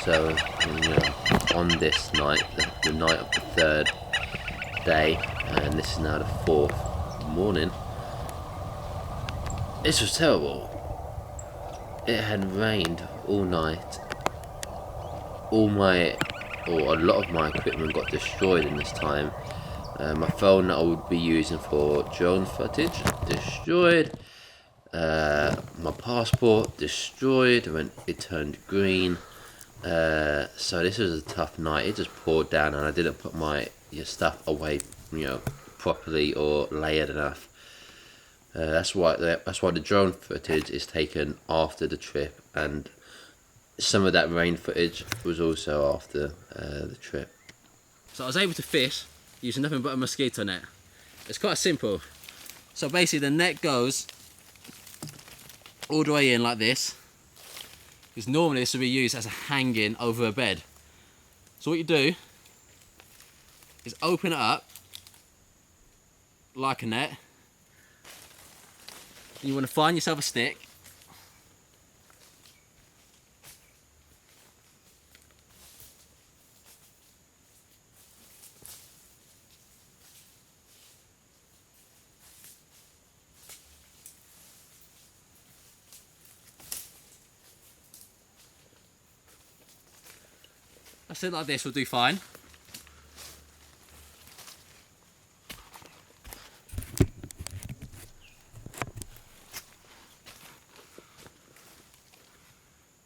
So, on this night, the night of the third day, and this is now the fourth morning, this was terrible. It had rained all night. A lot of my equipment got destroyed in this time. My phone that I would be using for drone footage, destroyed. My passport, destroyed when it turned green. So this was a tough night. It just poured down, and I didn't put my stuff away, properly or layered enough. That's why the drone footage is taken after the trip, and some of that rain footage was also after the trip. So I was able to fish using nothing but a mosquito net. It's quite simple. So basically the net goes all the way in like this, because normally this would be used as a hanging over a bed. So what you do is open it up like a net. You want to find yourself a stick. I said like this will do fine.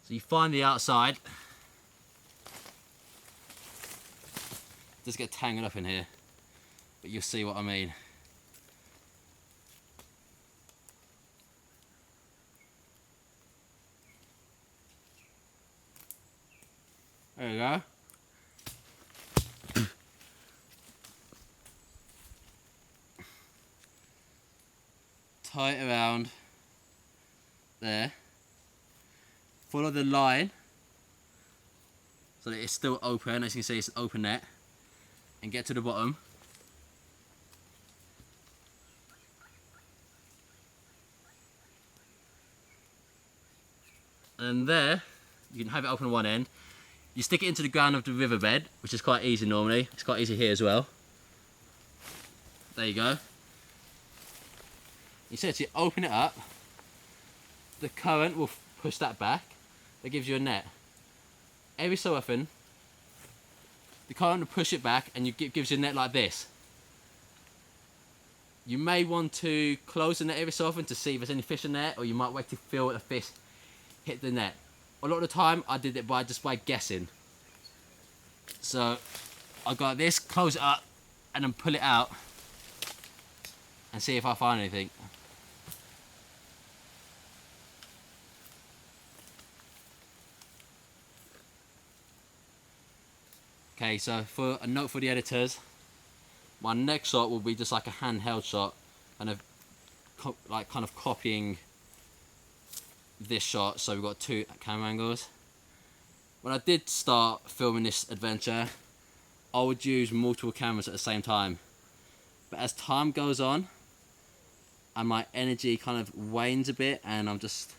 So you find the outside. Just get tangled up in here, but you'll see what I mean. There we go. Tie it around there. Follow the line so that it's still open. As you can see, it's an open net. And get to the bottom. And there, you can have it open on one end. You stick it into the ground of the riverbed, which is quite easy normally. It's quite easy here as well. There you go. Essentially open it up. The current will push that back. That gives you a net. Every so often, the current will push it back and gives you a net like this. You may want to close the net every so often to see if there's any fish in there, or you might wait to feel the fish hit the net. A lot of the time I did it just by guessing. So I got this, close it up, and then pull it out and see if I find anything. Okay, so for a note for the editors, my next shot will be just like a handheld shot, and kind of copying this shot, so we've got two camera angles. When I did start filming this adventure, I would use multiple cameras at the same time. But as time goes on, and my energy kind of wanes a bit, and I'm just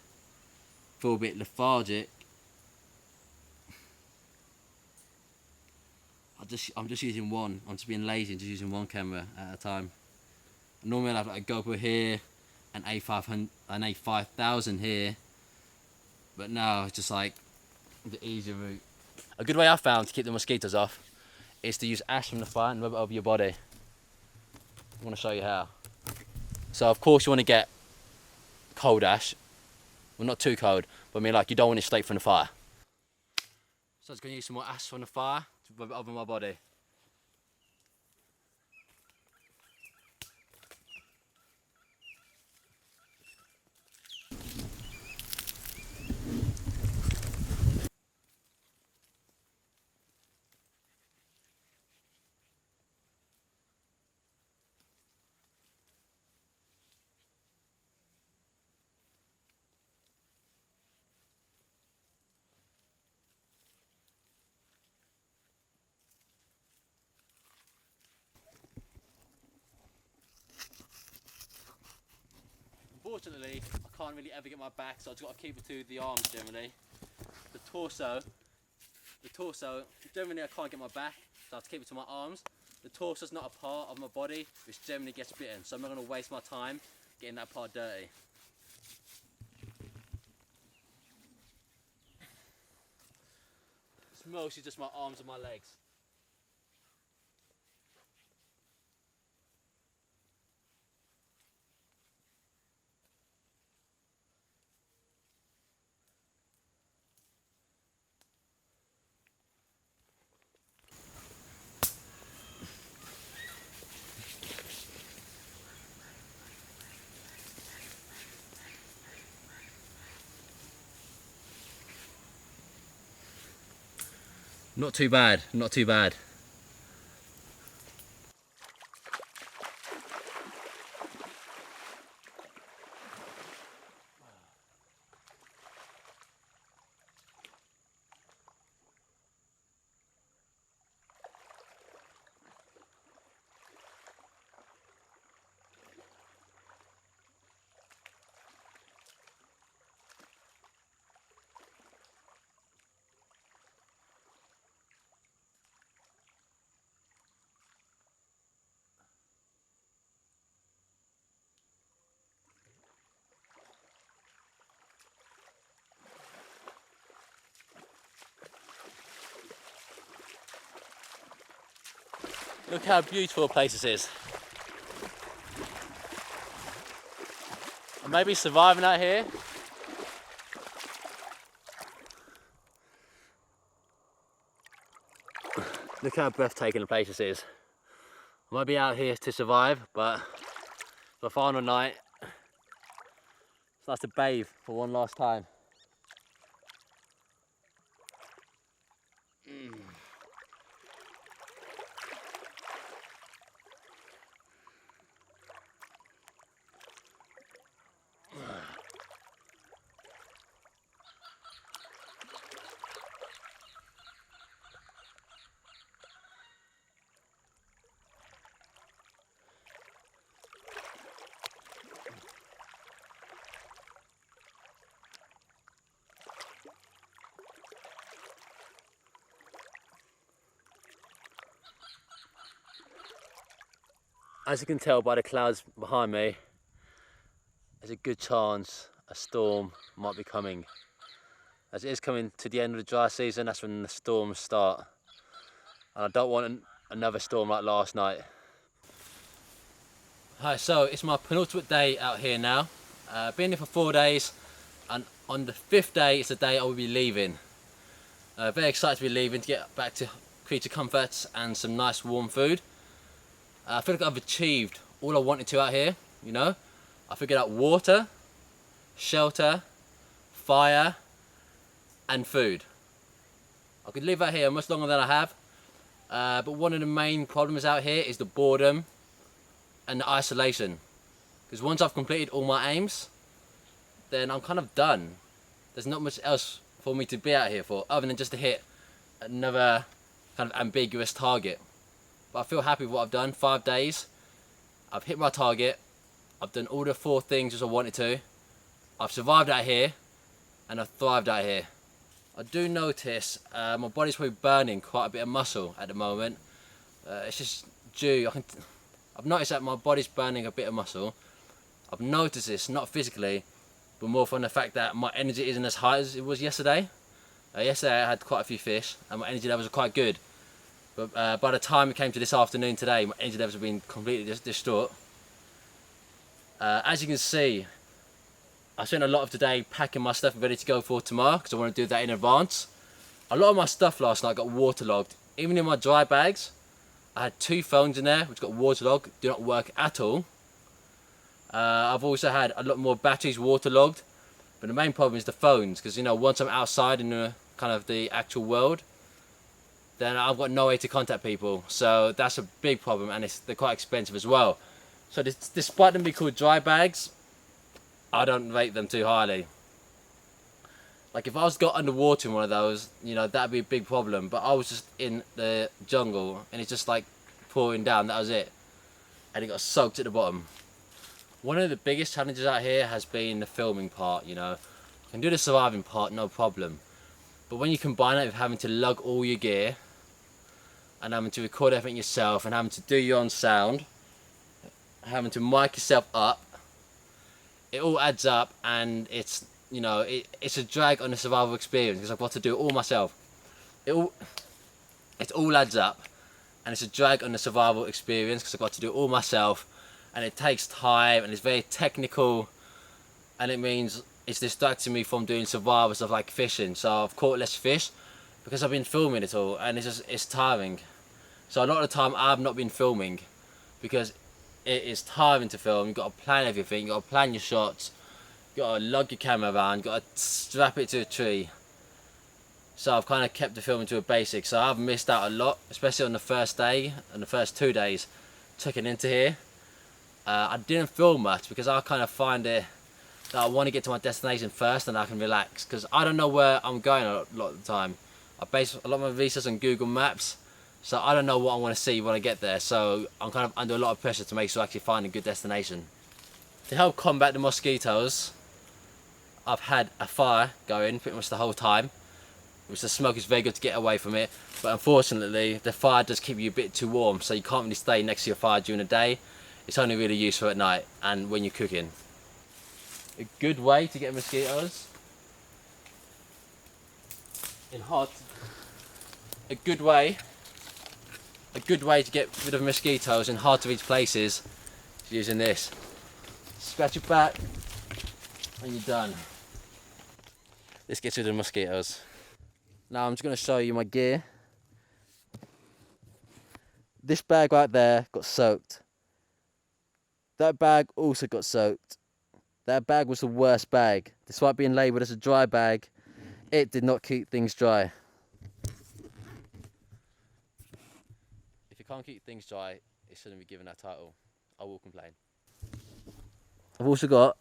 feel a bit lethargic, I'm just using one. I'm just being lazy and just using one camera at a time. Normally I'd have like a GoPro here, an A5000 here, but now it's just like the easier route. A good way I found to keep the mosquitoes off is to use ash from the fire and rub it over your body. I want to show you how. So of course you want to get cold ash. Well, not too cold, but I mean like you don't want it straight from the fire. So I'm just going to use some more ash from the fire to rub it over my body. Unfortunately, I can't really ever get my back, so I've just got to keep it to the arms generally. The torso The torso, generally I can't get my back, so I have to keep it to my arms. The torso's not a part of my body which generally gets bitten, so I'm not going to waste my time getting that part dirty. It's mostly just my arms and my legs. Not too bad, not too bad. Look how beautiful a place this is. I may be surviving out here. Look how breathtaking a place this is. I might be out here to survive, but the final night, it's nice to bathe for one last time. As you can tell by the clouds behind me, there's a good chance a storm might be coming. As it is coming to the end of the dry season, that's when the storms start. And I don't want another storm like last night. Hi, so it's my penultimate day out here now. Been here for 4 days, and on the 5th day is the day I will be leaving. Very excited to be leaving to get back to creature comforts and some nice warm food. I feel like I've achieved all I wanted to out here, you know. I figured out water, shelter, fire, and food. I could live out here much longer than I have, but one of the main problems out here is the boredom and the isolation. Because once I've completed all my aims, then I'm kind of done. There's not much else for me to be out here for, other than just to hit another kind of ambiguous target. But I feel happy with what I've done. 5 days, I've hit my target, I've done all the 4 things as I wanted to, I've survived out here, and I've thrived out here. I do notice my body's probably burning quite a bit of muscle at the moment. It's just due, I've noticed that my body's burning a bit of muscle. I've noticed this, not physically, but more from the fact that my energy isn't as high as it was yesterday. Yesterday I had quite a few fish, and my energy levels are quite good. But by the time it came to this afternoon today, my energy levels have been completely distraught. As you can see, I spent a lot of today packing my stuff ready to go for tomorrow, because I want to do that in advance. A lot of my stuff last night got waterlogged. Even in my dry bags, I had 2 phones in there which got waterlogged, do not work at all. I've also had a lot more batteries waterlogged, but the main problem is the phones, because you know, once I'm outside in the kind of the actual world, then I've got no way to contact people. So that's a big problem, and they're quite expensive as well. So despite them being called dry bags, I don't rate them too highly. Like if I was got underwater in one of those, you know, that'd be a big problem. But I was just in the jungle and it's just like pouring down, that was it. And it got soaked at the bottom. One of the biggest challenges out here has been the filming part, you know. I can do the surviving part, no problem. But when you combine it with having to lug all your gear and having to record everything yourself and having to do your own sound, having to mic yourself up, it all adds up, and it's, you know, it's a drag on the survival experience because I've got to do it all myself. It all adds up, and it's a drag on the survival experience because I've got to do it all myself, and it takes time and it's very technical, and it means it's distracting me from doing survival stuff like fishing. So I've caught less fish because I've been filming it all, and it's tiring. So a lot of the time I've not been filming because it is tiring to film. You've got to plan everything, you've got to plan your shots, you've got to lug your camera around, you've got to strap it to a tree. So I've kind of kept the filming to a basic. So I've missed out a lot, especially on the first day and the first 2 days checking into here. I didn't film much because I kind of find it that I want to get to my destination first and I can relax, because I don't know where I'm going a lot of the time. I base a lot of my research on Google Maps, so I don't know what I want to see when I get there. So I'm kind of under a lot of pressure to make sure I actually find a good destination. To help combat the mosquitoes, I've had a fire going pretty much the whole time, which the smoke is very good to get away from it. But unfortunately, the fire does keep you a bit too warm, so you can't really stay next to your fire during the day. It's only really useful at night and when you're cooking. A good way to get mosquitoes in hot. A good way to get rid of mosquitoes in hard to reach places is using this. Scratch your back and you're done. This gets rid of the mosquitoes. Now I'm just going to show you my gear. This bag right there got soaked. That bag also got soaked. That bag was the worst bag. Despite being labelled as a dry bag, it did not keep things dry. If you can't keep things dry, it shouldn't be given that title. I will complain. I've also got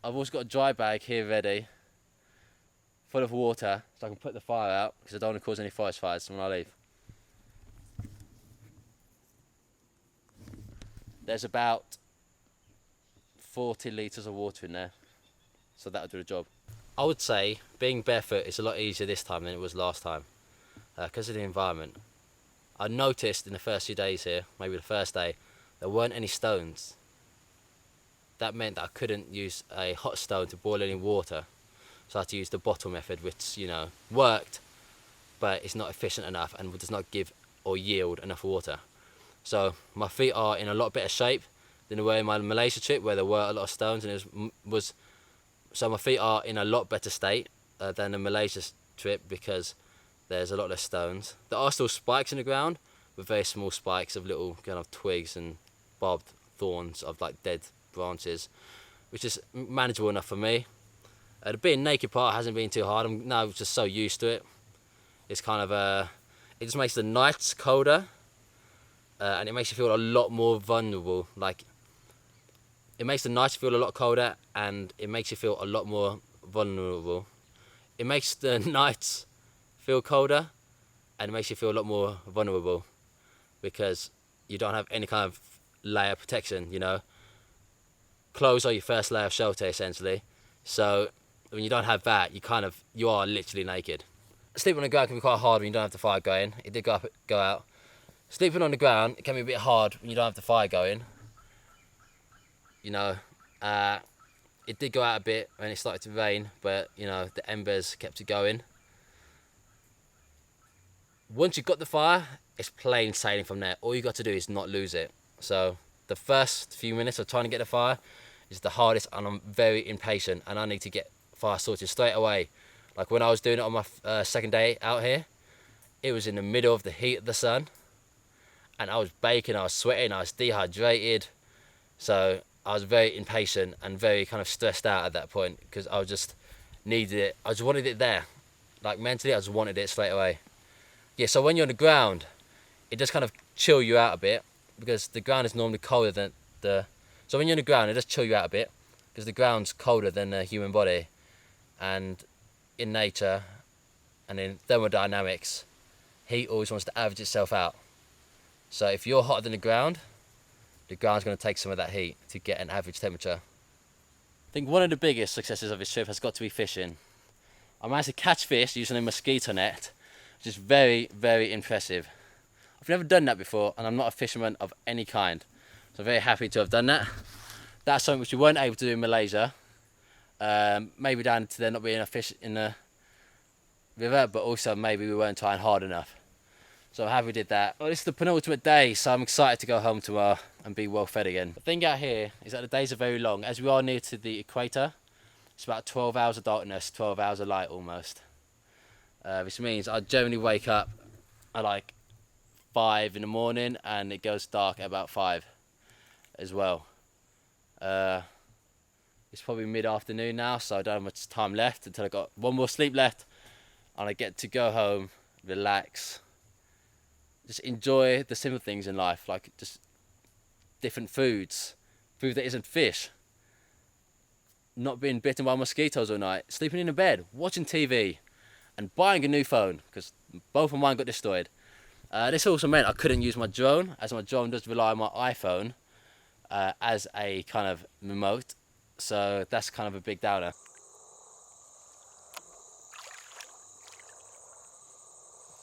a dry bag here ready, full of water, so I can put the fire out, because I don't want to cause any forest fires when I leave. There's about 40 litres of water in there, so that'll do the job. I would say being barefoot is a lot easier this time than it was last time, because of the environment. I noticed in the first few days here, maybe the first day, there weren't any stones. That meant that I couldn't use a hot stone to boil any water, so I had to use the bottle method, which, you know, worked, but it's not efficient enough and does not give or yield enough water. So my feet are in a lot better shape than they were in my Malaysia trip, where there were a lot of stones, and so my feet are in a lot better state than the Malaysia trip, because there's a lot less stones. There are still spikes in the ground, but very small spikes of little kind of twigs and barbed thorns of like dead branches, which is manageable enough for me. The being naked part hasn't been too hard. I'm now just so used to it. It's kind of it just makes the nights colder, and it makes you feel a lot more vulnerable. Like, it makes the nights feel a lot colder, and it makes you feel a lot more vulnerable. It makes the nights feel colder, and it makes you feel a lot more vulnerable, because you don't have any kind of layer of protection, you know. Clothes are your first layer of shelter, essentially. So when you don't have that, you are literally naked. Sleeping on the ground can be quite hard when you don't have the fire going. It did go out. Sleeping on the ground, it can be a bit hard when you don't have the fire going. You know, it did go out a bit when it started to rain, but, you know, the embers kept it going. Once you've got the fire, it's plain sailing from there. All you got to do is not lose it. So the first few minutes of trying to get the fire is the hardest, and I'm very impatient, and I need to get fire sorted straight away. Like when I was doing it on my second day out here, it was in the middle of the heat of the sun, and I was baking, I was sweating, I was dehydrated. So I was very impatient and very kind of stressed out at that point, because I just needed it. I just wanted it there. Like mentally, I just wanted it straight away. Yeah, so when you're on the ground, it just kind of chill you out a bit, because the ground is normally colder than so when you're on the ground, it does chill you out a bit, because the ground's colder than the human body. And in nature and in thermodynamics, heat always wants to average itself out. So if you're hotter than the ground the ground's going to take some of that heat to get an average temperature. I think one of the biggest successes of this trip has got to be fishing. I managed to catch fish using a mosquito net, which is very, very impressive. I've never done that before, and I'm not a fisherman of any kind, so I'm very happy to have done that. That's something which we weren't able to do in Malaysia. Maybe down to there not being a fish in the river, but also maybe we weren't trying hard enough. So I'm happy we did that. Well, this is the penultimate day, so I'm excited to go home tomorrow and be well fed again. The thing out here is that the days are very long. As we are near to the equator, it's about 12 hours of darkness, 12 hours of light almost. Which means I generally wake up at like 5 in the morning and it goes dark at about 5 as well. It's probably mid-afternoon now, so I don't have much time left until I got one more sleep left, and I get to go home, relax, just enjoy the simple things in life, like just different foods, food that isn't fish, not being bitten by mosquitoes all night, sleeping in a bed, watching TV, and buying a new phone, because both of mine got destroyed. This also meant I couldn't use my drone, as my drone does rely on my iPhone as a kind of remote. So that's kind of a big downer.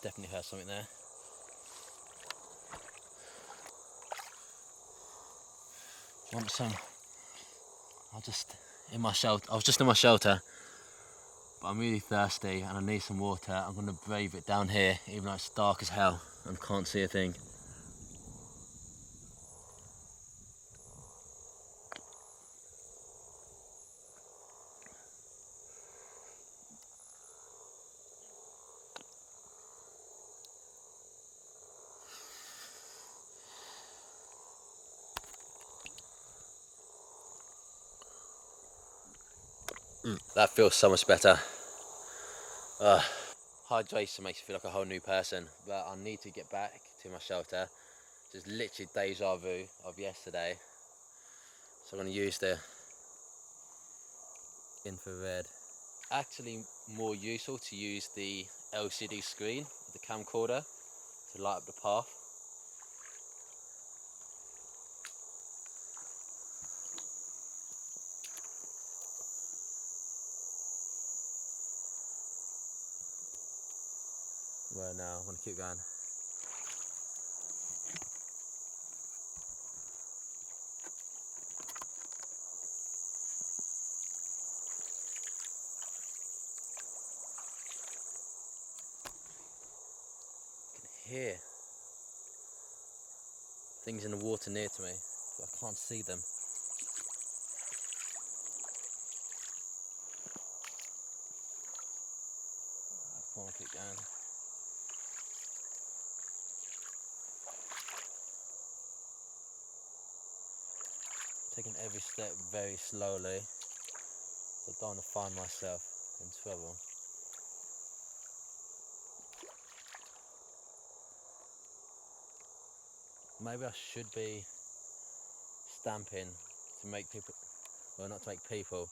Definitely heard something there. Want some? I was just in my shelter, but I'm really thirsty and I need some water. I'm gonna brave it down here, even though it's dark as hell and can't see a thing. That feels so much better. Hydration makes you feel like a whole new person, but I need to get back to my shelter. Just literally deja vu of yesterday. So I'm going to use the infrared. Actually more useful to use the LCD screen, the camcorder, to light up the path. Well, now I'm going to keep going. I can hear things in the water near to me, but I can't see them. Come on, keep going. Taking every step very slowly, so I don't want to find myself in trouble. Maybe I should be stamping to make people, well, not to make people.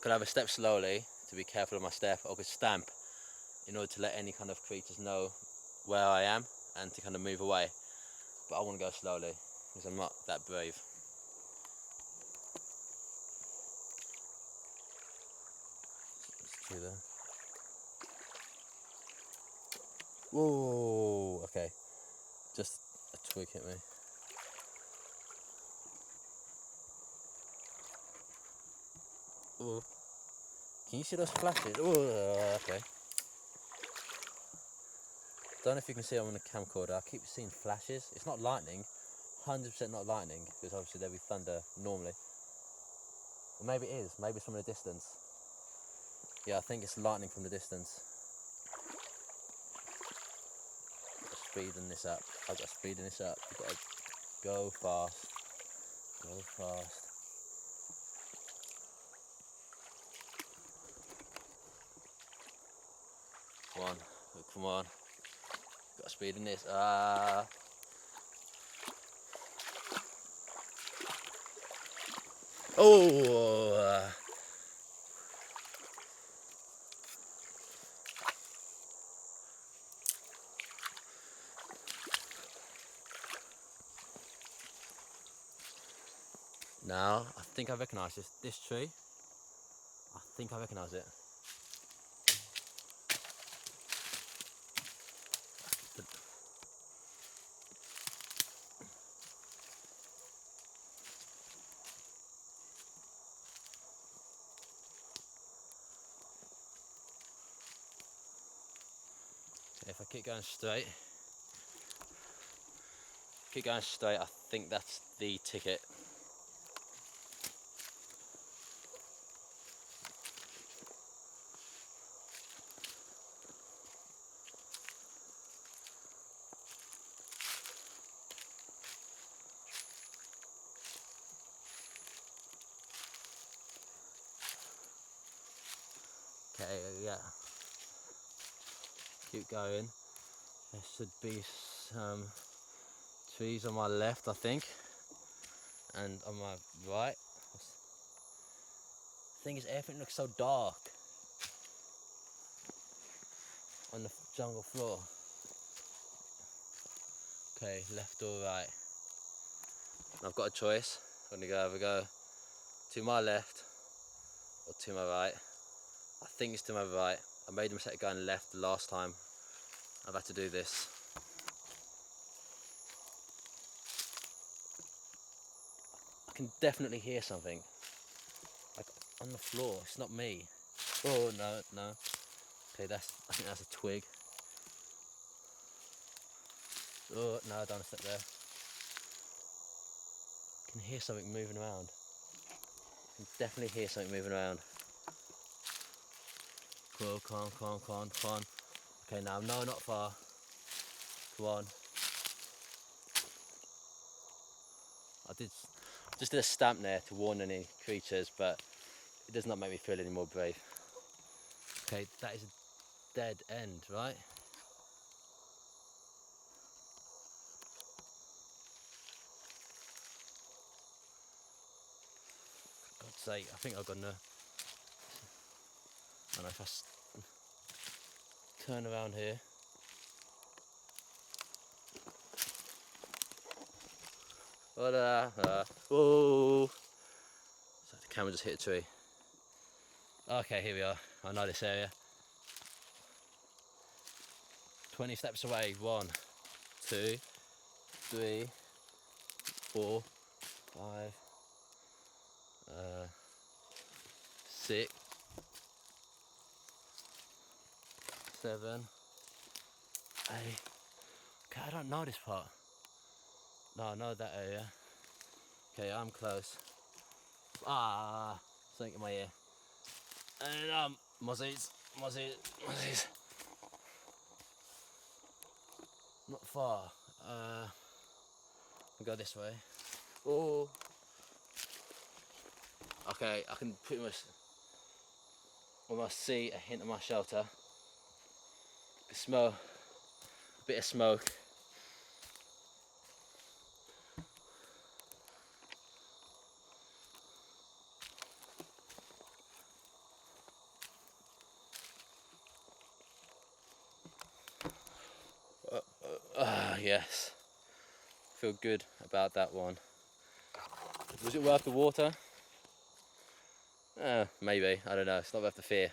Could I have a step slowly to be careful of my step, or could stamp in order to let any kind of creatures know where I am and to kind of move away. But I want to go slowly because I'm not that brave. It's true there. Whoa, okay. Just a twig hit me. Ooh. Can you see those flashes? Oh, okay. Don't know if you can see them on the camcorder. I keep seeing flashes. It's not lightning, 100% not lightning, because obviously there'll be thunder normally. Or maybe it is. Maybe it's from the distance. Yeah, I think it's lightning from the distance. Speeding this up. I've got speeding this up. You've got to go fast. Go fast. Come on. Come on. Got to speed in this. Oh. Now, I think I recognise this tree. I think I recognise it. If I keep going straight, I think that's the ticket. Okay, yeah. Keep going. There should be some trees on my left, I think, and on my right. The thing is, everything looks so dark on the jungle floor. Okay, left or right. And I've got a choice. I'm gonna either go to my left or to my right. I think it's to my right. I made a mistake going left the last time. I've had to do this. I can definitely hear something. Like on the floor. It's not me. Oh no, no. Okay, I think that's a twig. Oh no, I don't want to step there. I can hear something moving around. I can definitely hear something moving around. Cool, come on. Okay, now no, not far. Come on. I just did a stamp there to warn any creatures, but it does not make me feel any more brave. Okay, that is a dead end, right? For God's sake, I think I've got no. I don't know if I turn around here. Oh! So the camera just hit a tree. Okay, here we are. I know this area. 20 steps away. 1, 2, 3, 4, 5, 6, 7, 8. Okay, I don't know this part. No, I know that area. Okay, I'm close. Something in my ear. And mozzies. Not far. I'll go this way. Oh. Okay, I can pretty much almost see a hint of my shelter. I smell a bit of smoke. Yes. Feel good about that one. Was it worth the water? Maybe. I don't know. It's not worth the fear.